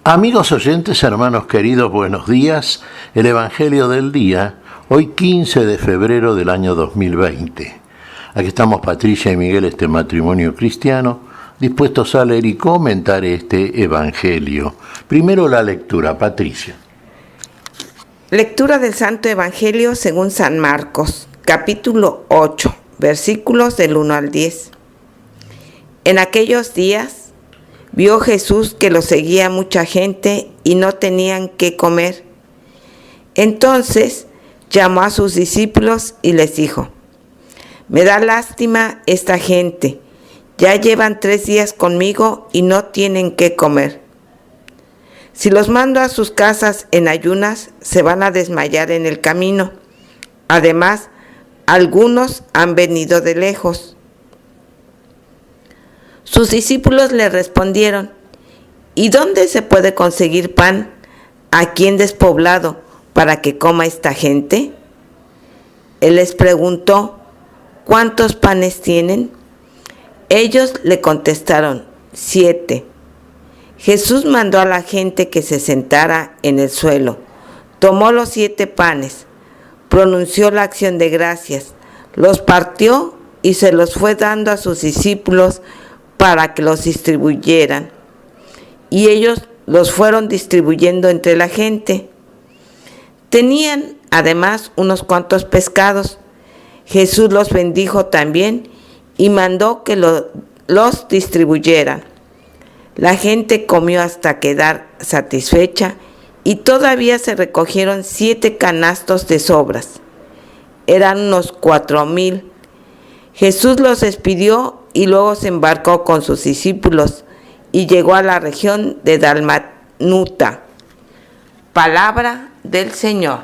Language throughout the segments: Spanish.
Amigos oyentes, hermanos queridos, buenos días. El Evangelio del día, hoy 15 de febrero del año 2020. Aquí estamos Patricia y Miguel, este matrimonio cristiano, dispuestos a leer y comentar este Evangelio. Primero la lectura, Patricia. Lectura del Santo Evangelio según San Marcos, capítulo 8, versículos del 1 al 10. En aquellos días vio Jesús que lo seguía mucha gente y no tenían qué comer. Entonces llamó a sus discípulos y les dijo: Me da lástima esta gente, ya llevan 3 días conmigo y no tienen qué comer. Si los mando a sus casas en ayunas, se van a desmayar en el camino. Además, algunos han venido de lejos. Sus discípulos le respondieron: ¿Y dónde se puede conseguir pan aquí en despoblado para que coma esta gente? Él les preguntó: ¿Cuántos panes tienen? Ellos le contestaron: 7. Jesús mandó a la gente que se sentara en el suelo. Tomó los 7 panes, pronunció la acción de gracias, los partió y se los fue dando a sus discípulos para que los distribuyeran. Y ellos los fueron distribuyendo entre la gente. Tenían además unos cuantos pescados. Jesús los bendijo también y mandó que los distribuyeran. La gente comió hasta quedar satisfecha y todavía se recogieron 7 canastos de sobras. Eran unos 4,000. Jesús los despidió y luego se embarcó con sus discípulos y llegó a la región de Dalmanuta. Palabra del Señor.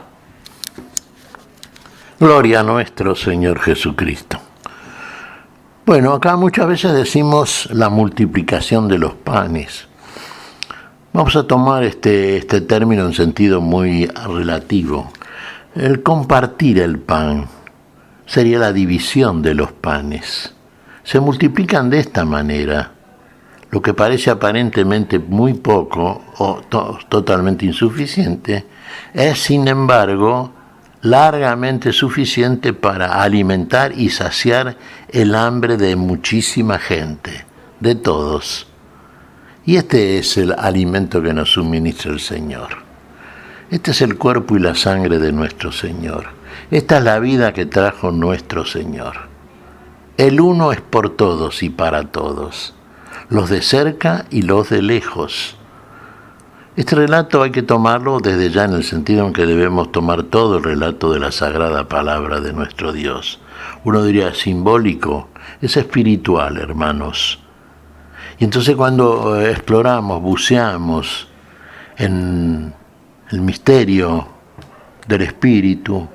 Gloria a nuestro Señor Jesucristo. Bueno, acá muchas veces decimos la multiplicación de los panes. Vamos a tomar este término en sentido muy relativo. El compartir el pan sería la división de los panes. Se multiplican de esta manera. Lo que parece aparentemente muy poco o totalmente insuficiente es, sin embargo, largamente suficiente para alimentar y saciar el hambre de muchísima gente, de todos. Y este es el alimento que nos suministra el Señor. Este es el cuerpo y la sangre de nuestro Señor. Esta es la vida que trajo nuestro Señor. El uno es por todos y para todos, los de cerca y los de lejos. Este relato hay que tomarlo desde ya en el sentido en que debemos tomar todo el relato de la sagrada palabra de nuestro Dios. Uno diría simbólico, es espiritual, hermanos. Y entonces cuando exploramos, buceamos en el misterio del Espíritu,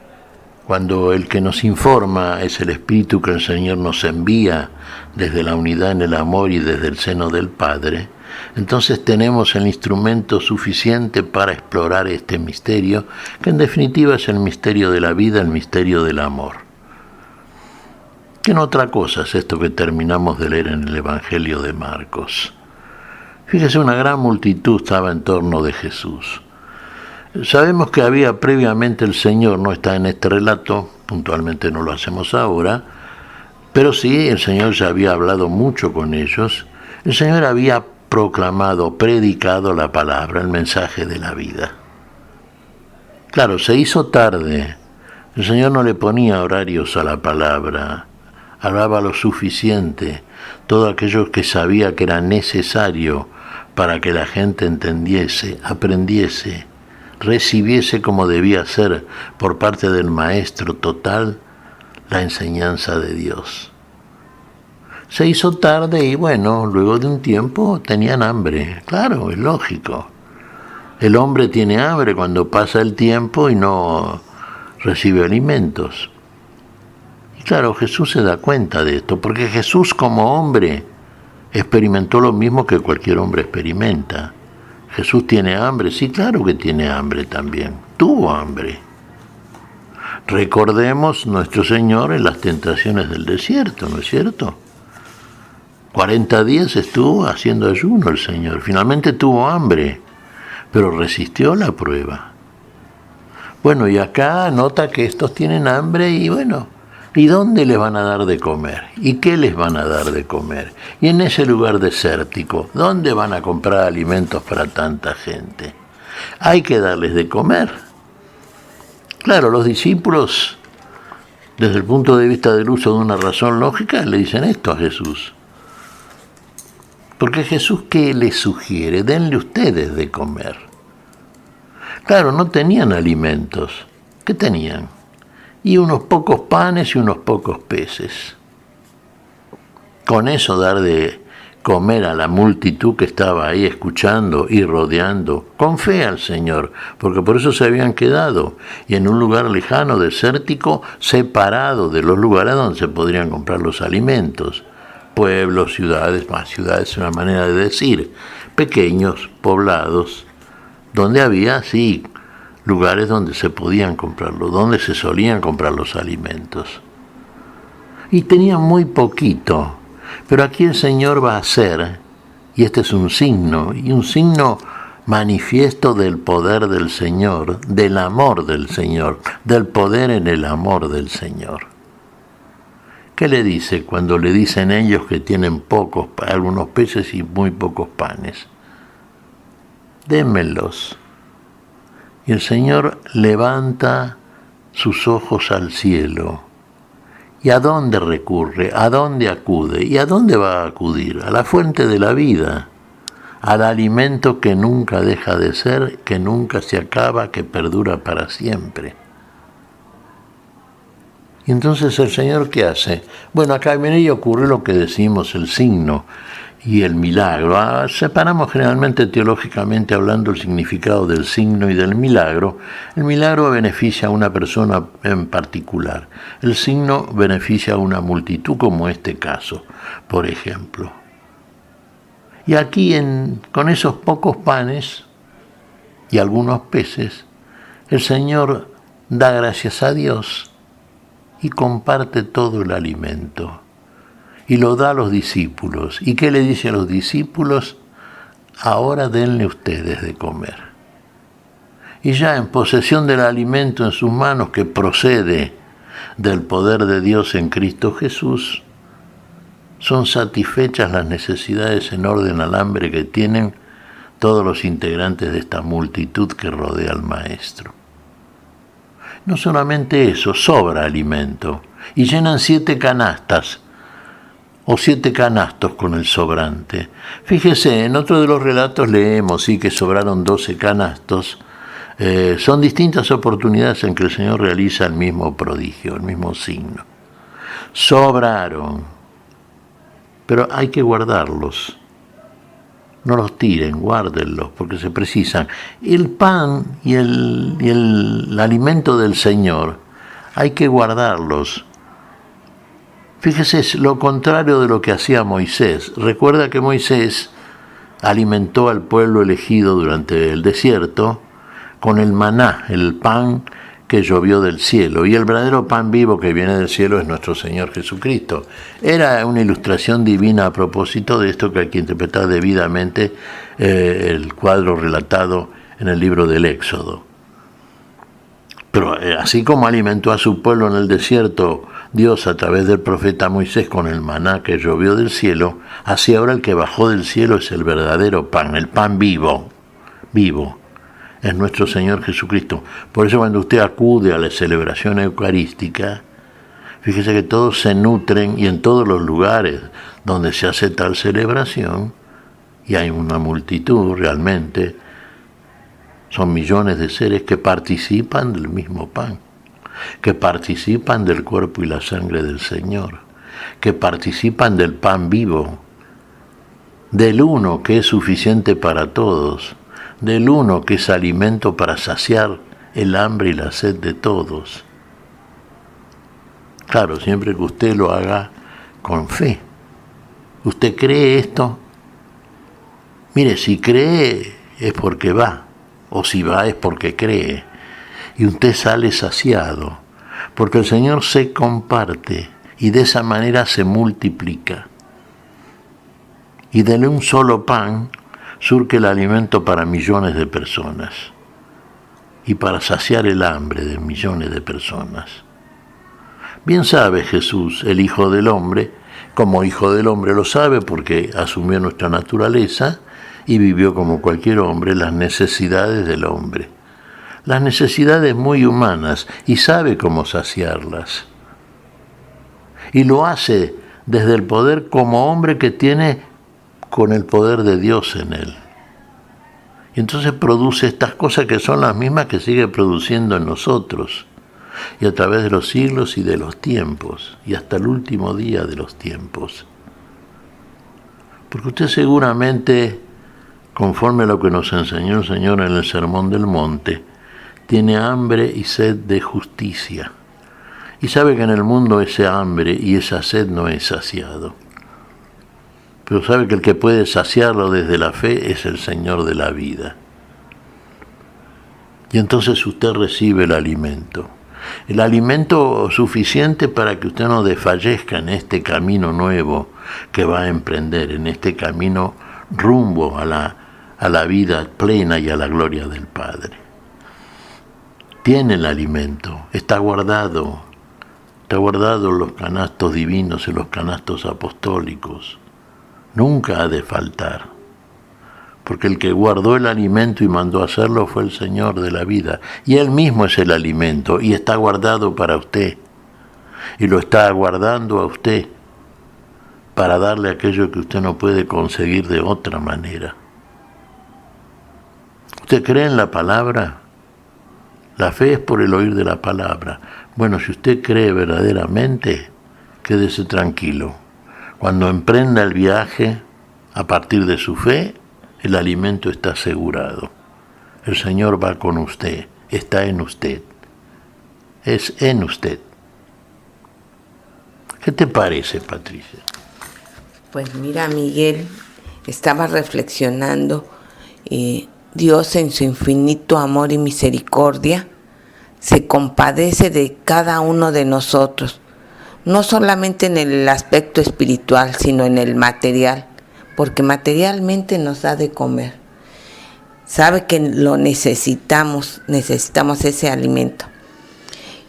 cuando el que nos informa es el Espíritu que el Señor nos envía desde la unidad en el amor y desde el seno del Padre, entonces tenemos el instrumento suficiente para explorar este misterio, que en definitiva es el misterio de la vida, el misterio del amor. ¿Qué no otra cosa es esto que terminamos de leer en el Evangelio de Marcos? Fíjese, una gran multitud estaba en torno de Jesús. Sabemos que había previamente el Señor, no está en este relato, puntualmente no lo hacemos ahora, pero sí, el Señor ya había hablado mucho con ellos. El Señor había proclamado, predicado la palabra, el mensaje de la vida. Claro, se hizo tarde. El Señor no le ponía horarios a la palabra, hablaba lo suficiente, todo aquello que sabía que era necesario para que la gente entendiese, aprendiese, recibiese como debía ser por parte del Maestro total la enseñanza de Dios. Se hizo tarde y bueno, luego de un tiempo tenían hambre. Claro, es lógico. El hombre tiene hambre cuando pasa el tiempo y no recibe alimentos. Y claro, Jesús se da cuenta de esto, porque Jesús como hombre experimentó lo mismo que cualquier hombre experimenta. Jesús tiene hambre, sí, claro que tiene hambre también, tuvo hambre. Recordemos nuestro Señor en las tentaciones del desierto, ¿no es cierto? 40 días estuvo haciendo ayuno el Señor, finalmente tuvo hambre. pero resistió la prueba. Bueno, y acá nota que estos tienen hambre y bueno, ¿y dónde les van a dar de comer? ¿Y qué les van a dar de comer? Y en ese lugar desértico, ¿dónde van a comprar alimentos para tanta gente? Hay que darles de comer. Claro, los discípulos, desde el punto de vista del uso de una razón lógica, le dicen esto a Jesús. Porque Jesús, ¿qué les sugiere? Denle ustedes de comer. Claro, no tenían alimentos. ¿Qué tenían? Y unos pocos panes y unos pocos peces. Con eso dar de comer a la multitud que estaba ahí escuchando y rodeando, con fe al Señor, porque por eso se habían quedado, y en un lugar lejano, desértico, separado de los lugares donde se podrían comprar los alimentos. Pueblos, ciudades, más ciudades es una manera de decir, pequeños poblados, donde había, sí, lugares donde se podían comprarlos, donde se solían comprar los alimentos. Y tenían muy poquito, pero aquí el Señor va a hacer, y este es un signo, y un signo manifiesto del poder del Señor, del amor del Señor, del poder en el amor del Señor. ¿Qué le dice cuando le dicen ellos que tienen pocos, algunos peces y muy pocos panes? Démelos. Y el Señor levanta sus ojos al cielo. ¿Y a dónde recurre? ¿A dónde acude? ¿Y a dónde va a acudir? A la fuente de la vida, al alimento que nunca deja de ser, que nunca se acaba, que perdura para siempre. Y entonces el Señor, ¿qué hace? Bueno, acá viene y ocurre lo que decimos, el signo y el milagro. Separamos generalmente teológicamente hablando el significado del signo y del milagro. El milagro beneficia a una persona en particular. El signo beneficia a una multitud, como este caso, por ejemplo. Y aquí con esos pocos panes y algunos peces, el Señor da gracias a Dios y comparte todo el alimento. Y lo da a los discípulos. ¿Y qué le dice a los discípulos? Ahora denle ustedes de comer. Y ya en posesión del alimento en sus manos, que procede del poder de Dios en Cristo Jesús, son satisfechas las necesidades en orden al hambre que tienen todos los integrantes de esta multitud que rodea al Maestro. No solamente eso, sobra alimento. Y llenan 7 canastas. O 7 canastos con el sobrante. Fíjese, en otro de los relatos leemos sí que sobraron 12 canastos. Son distintas oportunidades en que el Señor realiza el mismo prodigio, el mismo signo. Sobraron, pero hay que guardarlos. No los tiren, guárdenlos, porque se precisan. El pan y el alimento del Señor hay que guardarlos. Fíjese, es lo contrario de lo que hacía Moisés. Recuerda que Moisés alimentó al pueblo elegido durante el desierto con el maná, el pan que llovió del cielo. Y el verdadero pan vivo que viene del cielo es nuestro Señor Jesucristo. Era una ilustración divina a propósito de esto que hay que interpretar debidamente el cuadro relatado en el libro del Éxodo. Pero así como alimentó a su pueblo en el desierto Dios a través del profeta Moisés con el maná que llovió del cielo, así ahora el que bajó del cielo es el verdadero pan, el pan vivo, es nuestro Señor Jesucristo. Por eso cuando usted acude a la celebración eucarística, fíjese que todos se nutren, y en todos los lugares donde se hace tal celebración, y hay una multitud realmente, son millones de seres que participan del mismo pan, que participan del cuerpo y la sangre del Señor, que participan del pan vivo, del uno que es suficiente para todos, del uno que es alimento para saciar el hambre y la sed de todos. Claro, siempre que usted lo haga con fe. ¿Usted cree esto? Mire, si cree es porque va, o si va es porque cree. Y usted sale saciado, porque el Señor se comparte y de esa manera se multiplica. Y de un solo pan surque el alimento para millones de personas y para saciar el hambre de millones de personas. Bien sabe Jesús, el Hijo del Hombre, como Hijo del Hombre lo sabe porque asumió nuestra naturaleza y vivió como cualquier hombre las necesidades del hombre. Las necesidades muy humanas, y sabe cómo saciarlas. Y lo hace desde el poder como hombre que tiene con el poder de Dios en él. Y entonces produce estas cosas que son las mismas que sigue produciendo en nosotros. Y a través de los siglos y de los tiempos, y hasta el último día de los tiempos. Porque usted seguramente, conforme a lo que nos enseñó el Señor en el Sermón del Monte, tiene hambre y sed de justicia. Y sabe que en el mundo ese hambre y esa sed no es saciado. Pero sabe que el que puede saciarlo desde la fe es el Señor de la vida. Y entonces usted recibe el alimento suficiente para que usted no desfallezca en este camino nuevo que va a emprender, en este camino rumbo a la vida plena y a la gloria del Padre. Tiene el alimento, está guardado en los canastos divinos, en los canastos apostólicos. Nunca ha de faltar. Porque el que guardó el alimento y mandó a hacerlo fue el Señor de la vida. Y Él mismo es el alimento y está guardado para usted. Y lo está aguardando a usted para darle aquello que usted no puede conseguir de otra manera. ¿Usted cree en la palabra? La fe es por el oír de la palabra. Bueno, si usted cree verdaderamente, quédese tranquilo. Cuando emprenda el viaje, a partir de su fe, el alimento está asegurado. El Señor va con usted, está en usted. Es en usted. ¿Qué te parece, Patricia? Pues mira, Miguel, estaba reflexionando. Dios en su infinito amor y misericordia se compadece de cada uno de nosotros, no solamente en el aspecto espiritual, sino en el material, porque materialmente nos da de comer. Sabe que lo necesitamos ese alimento.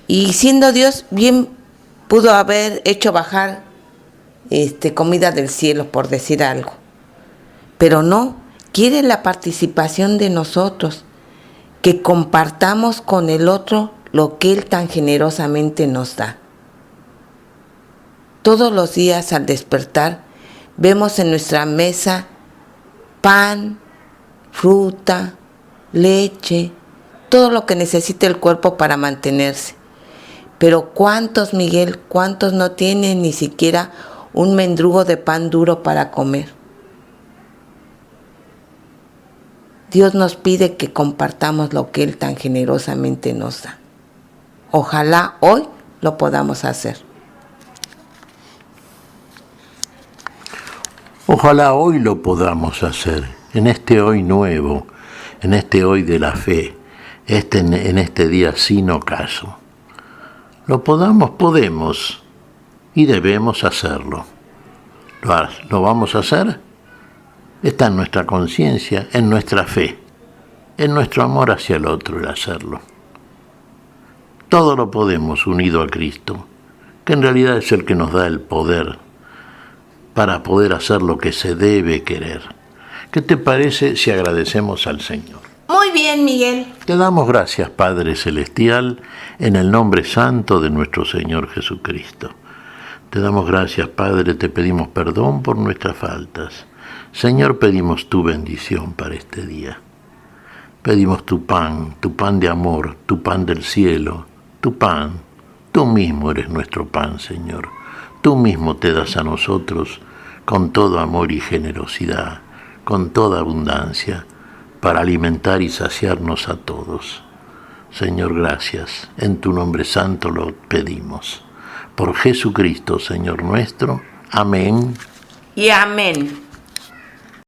Y siendo Dios, bien pudo haber hecho bajar comida del cielo, por decir algo. Pero no, quiere la participación de nosotros, que compartamos con el otro lo que Él tan generosamente nos da. Todos los días al despertar vemos en nuestra mesa pan, fruta, leche, todo lo que necesita el cuerpo para mantenerse. Pero ¿cuántos, Miguel, cuántos no tienen ni siquiera un mendrugo de pan duro para comer? Dios nos pide que compartamos lo que Él tan generosamente nos da. Ojalá hoy lo podamos hacer. Ojalá hoy lo podamos hacer, en este hoy nuevo, en este hoy de la fe, en este día sin ocaso. Podemos y debemos hacerlo. ¿Lo vamos a hacer? Está en nuestra conciencia, en nuestra fe, en nuestro amor hacia el otro el hacerlo. Todo lo podemos unido a Cristo, que en realidad es el que nos da el poder para poder hacer lo que se debe querer. ¿Qué te parece si agradecemos al Señor? Muy bien, Miguel. Te damos gracias, Padre Celestial, en el nombre santo de nuestro Señor Jesucristo. Te damos gracias, Padre, te pedimos perdón por nuestras faltas. Señor, pedimos tu bendición para este día. Pedimos tu pan de amor, tu pan del cielo, tu pan. Tú mismo eres nuestro pan, Señor. Tú mismo te das a nosotros con todo amor y generosidad, con toda abundancia, para alimentar y saciarnos a todos. Señor, gracias. En tu nombre santo lo pedimos. Por Jesucristo, Señor nuestro. Amén. Y amén.